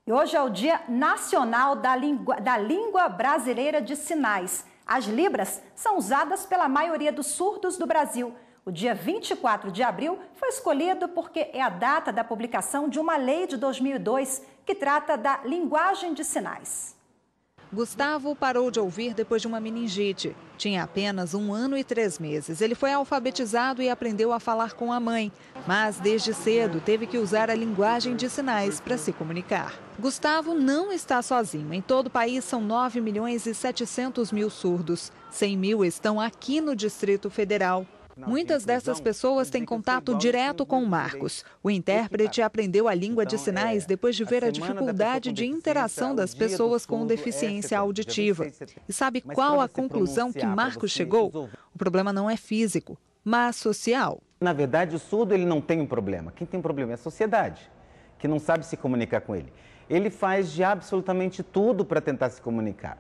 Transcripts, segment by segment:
E hoje é o Dia Nacional da Língua Brasileira de Sinais. As libras são usadas pela maioria dos surdos do Brasil. O dia 24 de abril foi escolhido porque é a data da publicação de uma lei de 2002 que trata da linguagem de sinais. Gustavo parou de ouvir depois de uma meningite. Tinha apenas 1 ano e 3 meses. Ele foi alfabetizado e aprendeu a falar com a mãe. Mas, desde cedo, teve que usar a linguagem de sinais para se comunicar. Gustavo não está sozinho. Em todo o país são 9 milhões e 700 mil surdos. 100 mil estão aqui no Distrito Federal. Muitas dessas pessoas têm contato direto com o Marcos. O intérprete aprendeu a língua de sinais depois de ver a dificuldade de interação das pessoas com deficiência auditiva. E sabe qual a conclusão que Marcos chegou? O problema não é físico, mas social. Na verdade, o surdo ele não tem um problema. Quem tem um problema é a sociedade, que não sabe se comunicar com ele. Ele faz de absolutamente tudo para tentar se comunicar,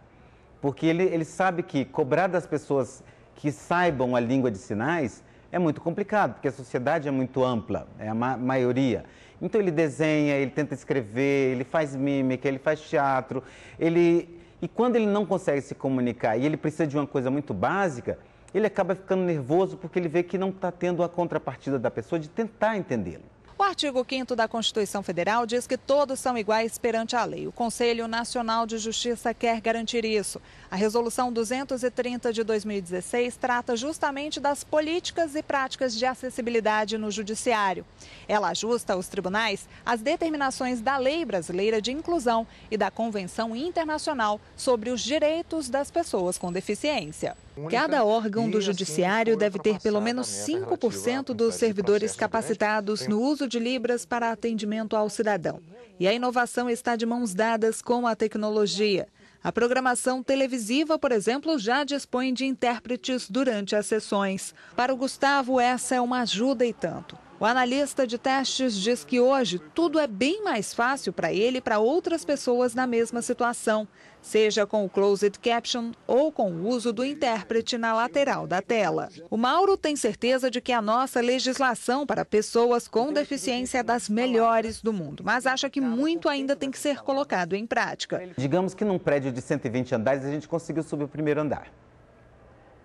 porque ele sabe que cobrar das pessoas que saibam a língua de sinais é muito complicado, porque a sociedade é muito ampla, é a maioria. Então ele desenha, ele tenta escrever, ele faz mímica, ele faz teatro, e quando ele não consegue se comunicar e ele precisa de uma coisa muito básica, ele acaba ficando nervoso porque ele vê que não está tendo a contrapartida da pessoa de tentar entendê-lo. O artigo 5º da Constituição Federal diz que todos são iguais perante a lei. O Conselho Nacional de Justiça quer garantir isso. A Resolução 230 de 2016 trata justamente das políticas e práticas de acessibilidade no judiciário. Ela ajusta aos tribunais as determinações da Lei Brasileira de Inclusão e da Convenção Internacional sobre os Direitos das Pessoas com Deficiência. Cada órgão do judiciário deve ter pelo menos 5% dos servidores capacitados no uso de Libras para atendimento ao cidadão. E a inovação está de mãos dadas com a tecnologia. A programação televisiva, por exemplo, já dispõe de intérpretes durante as sessões. Para o Gustavo, essa é uma ajuda e tanto. O analista de testes diz que hoje tudo é bem mais fácil para ele e para outras pessoas na mesma situação, seja com o closed caption ou com o uso do intérprete na lateral da tela. O Mauro tem certeza de que a nossa legislação para pessoas com deficiência é das melhores do mundo, mas acha que muito ainda tem que ser colocado em prática. Digamos que num prédio de 120 andares a gente conseguiu subir o primeiro andar.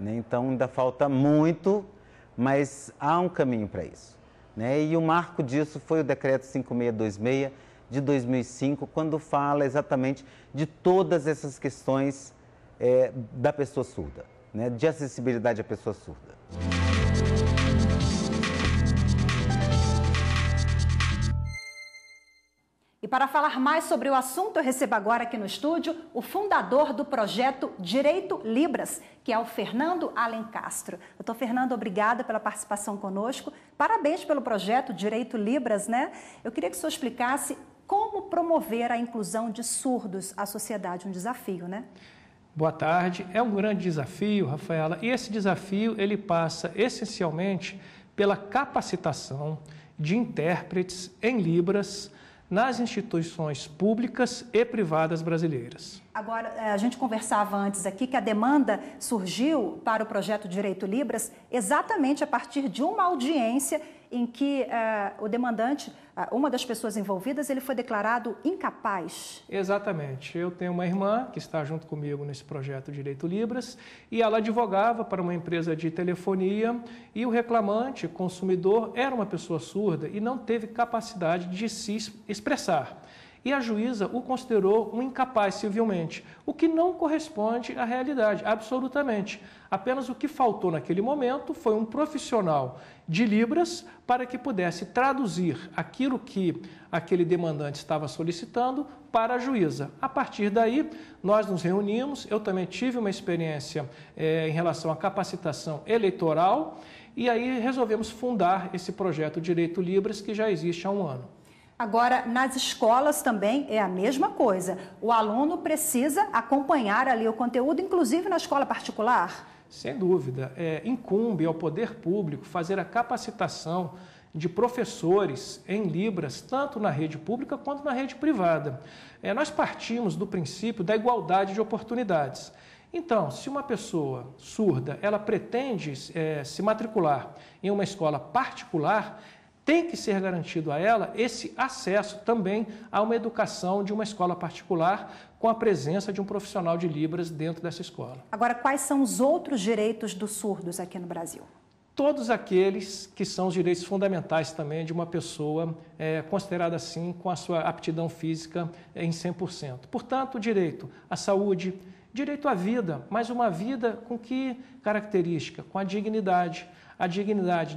Então ainda falta muito, mas há um caminho para isso. E o marco disso foi o Decreto 5626 de 2005, quando fala exatamente de todas essas questões da pessoa surda, de acessibilidade à pessoa surda. E para falar mais sobre o assunto, eu recebo agora aqui no estúdio o fundador do projeto Direito Libras, que é o Fernando Alencastro. Doutor Fernando, obrigada pela participação conosco. Parabéns pelo projeto Direito Libras, Eu queria que o senhor explicasse como promover a inclusão de surdos à sociedade, um desafio, Boa tarde. É um grande desafio, Rafaela, e esse desafio ele passa essencialmente pela capacitação de intérpretes em Libras nas instituições públicas e privadas brasileiras. Agora, a gente conversava antes aqui que a demanda surgiu para o projeto Direito Libras exatamente a partir de uma audiência em que o demandante, uma das pessoas envolvidas, ele foi declarado incapaz. Exatamente. Eu tenho uma irmã que está junto comigo nesse projeto Direito Libras e ela advogava para uma empresa de telefonia e o reclamante, consumidor, era uma pessoa surda e não teve capacidade de se expressar. E a juíza o considerou um incapaz civilmente, o que não corresponde à realidade, absolutamente. Apenas o que faltou naquele momento foi um profissional de Libras para que pudesse traduzir aquilo que aquele demandante estava solicitando para a juíza. A partir daí, nós nos reunimos, eu também tive uma experiência em relação à capacitação eleitoral e aí resolvemos fundar esse projeto Direito Libras que já existe há 1 ano. Agora, nas escolas também é a mesma coisa. O aluno precisa acompanhar ali o conteúdo, inclusive na escola particular? Sem dúvida. Incumbe ao poder público fazer a capacitação de professores em Libras, tanto na rede pública quanto na rede privada. Nós partimos do princípio da igualdade de oportunidades. Então, se uma pessoa surda ela pretende se matricular em uma escola particular, tem que ser garantido a ela esse acesso também a uma educação de uma escola particular com a presença de um profissional de Libras dentro dessa escola. Agora, quais são os outros direitos dos surdos aqui no Brasil? Todos aqueles que são os direitos fundamentais também de uma pessoa considerada assim com a sua aptidão física em 100%. Portanto, direito à saúde, direito à vida, mas uma vida com que característica? Com a dignidade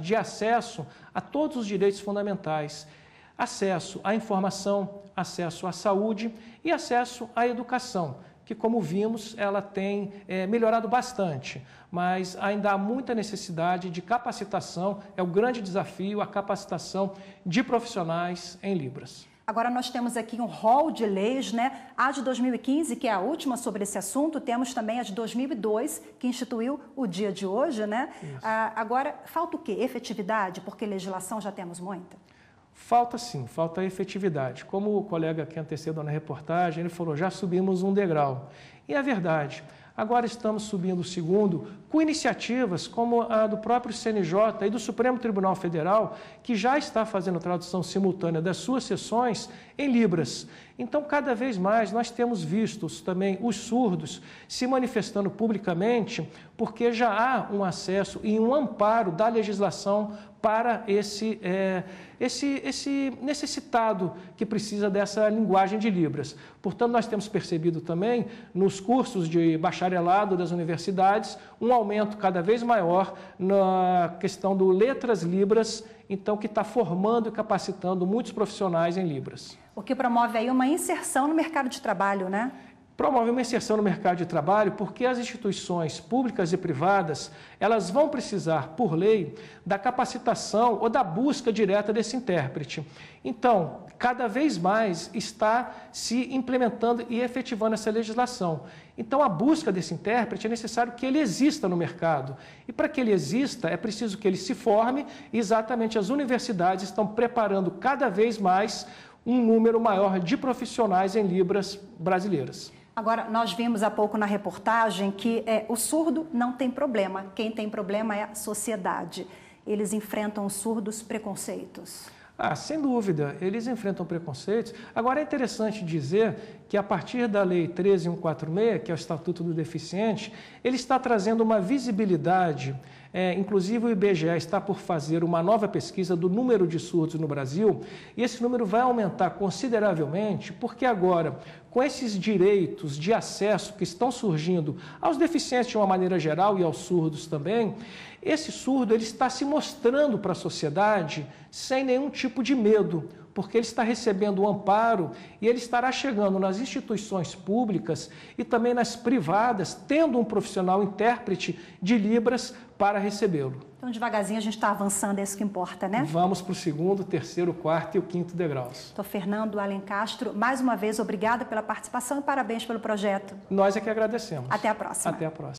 de acesso a todos os direitos fundamentais, acesso à informação, acesso à saúde e acesso à educação, que, como vimos, ela tem melhorado bastante, mas ainda há muita necessidade de capacitação, é o grande desafio, a capacitação de profissionais em Libras. Agora nós temos aqui um rol de leis, né? A de 2015, que é a última sobre esse assunto, temos também a de 2002, que instituiu o dia de hoje, né? Agora, falta o quê? Efetividade, porque legislação já temos muita? Falta sim, falta efetividade. Como o colega que antecedeu na reportagem, ele falou, já subimos um degrau. E é verdade. Agora estamos subindo o segundo, com iniciativas como a do próprio CNJ e do Supremo Tribunal Federal, que já está fazendo tradução simultânea das suas sessões em Libras. Então, cada vez mais, nós temos visto também os surdos se manifestando publicamente, porque já há um acesso e um amparo da legislação para esse necessitado que precisa dessa linguagem de Libras. Portanto, nós temos percebido também, nos cursos de bacharelado das universidades, um aumento cada vez maior na questão do Letras Libras, então que está formando e capacitando muitos profissionais em Libras. O que promove aí uma inserção no mercado de trabalho, né? Promove uma inserção no mercado de trabalho porque as instituições públicas e privadas, elas vão precisar, por lei, da capacitação ou da busca direta desse intérprete. Então, cada vez mais está se implementando e efetivando essa legislação. Então, a busca desse intérprete é necessário que ele exista no mercado. E para que ele exista, é preciso que ele se forme e exatamente as universidades estão preparando cada vez mais um número maior de profissionais em Libras brasileiras. Agora, nós vimos há pouco na reportagem que o surdo não tem problema. Quem tem problema é a sociedade. Eles enfrentam os surdos preconceitos. Sem dúvida, eles enfrentam preconceitos. Agora, é interessante dizer que, a partir da Lei 13.146, que é o Estatuto do Deficiente, ele está trazendo uma visibilidade. Inclusive, o IBGE está por fazer uma nova pesquisa do número de surdos no Brasil, e esse número vai aumentar consideravelmente, porque agora, com esses direitos de acesso que estão surgindo aos deficientes de uma maneira geral e aos surdos também, esse surdo ele está se mostrando para a sociedade sem nenhum tipo de medo, porque ele está recebendo um amparo e ele estará chegando nas instituições públicas e também nas privadas, tendo um profissional intérprete de Libras para recebê-lo. Então, devagarzinho, a gente está avançando, é isso que importa, né? Vamos para o segundo, terceiro, quarto e o quinto degraus. Doutor Fernando Alencastro, mais uma vez, obrigada pela participação e parabéns pelo projeto. Nós é que agradecemos. Até a próxima. Até a próxima.